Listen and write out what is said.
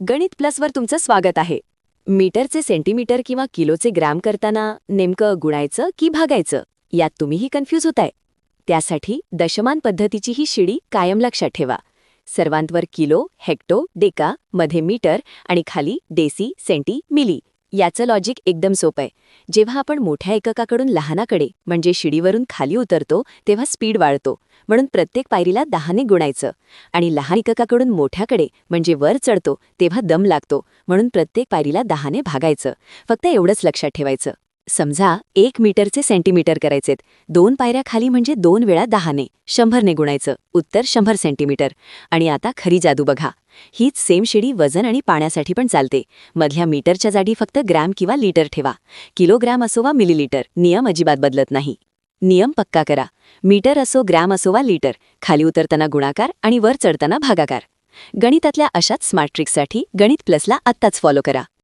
गणित प्लसवर तुमचं स्वागत आहे. मीटरचे सेंटीमीटर किंवा किलोचे ग्रॅम करताना नेमकं गुणायचं की भागायचं यात तुम्हीही कन्फ्यूज होताय. त्यासाठी दशमान पद्धतीची ही शिडी कायम लक्षात ठेवा. सर्वांवर किलो, हेक्टो, डेका, मध्ये मीटर आणि खाली डेसी, सेंटी, मिली. याचं लॉजिक एकदम सोपं आहे. जेव्हा आपण मोठ्या एककाकडून लहानाकडे म्हणजे शिडीवरून खाली उतरतो तेव्हा स्पीड वाढतो, म्हणून प्रत्येक पायरीला 10ने गुणायचं. आणि लहान एककाकडून मोठ्याकडे म्हणजे वर चढतो तेव्हा दम लागतो, म्हणून प्रत्येक पायरीला 10ने भागायचं. फक्त एवढंच लक्षात ठेवायचं. समजा 1 मीटरचे सेंटीमीटर करायचेत. 2 पायऱ्या खाली म्हणजे 2 वेळा 10ने 100ने गुणायचं. उत्तर 100 सेंटीमीटर. आणि आता खरी जादू बघा. हीच सेम शिडी वजन आणि पाण्यासाठी पण चालते. मधल्या मीटरच्या जागी फक्त ग्रॅम किंवा लिटर ठेवा. किलोग्रॅम असो वा मिलीलिटर, नियम अजिबात बदलत नाही. नियम पक्का करा. मीटर असो, ग्रॅम असो वा लिटर, खाली उतरताना गुणाकार आणि वर चढताना भागाकार. गणितातल्या अशाच स्मार्ट ट्रिक्ससाठी गणित प्लसला आत्ताच फॉलो करा.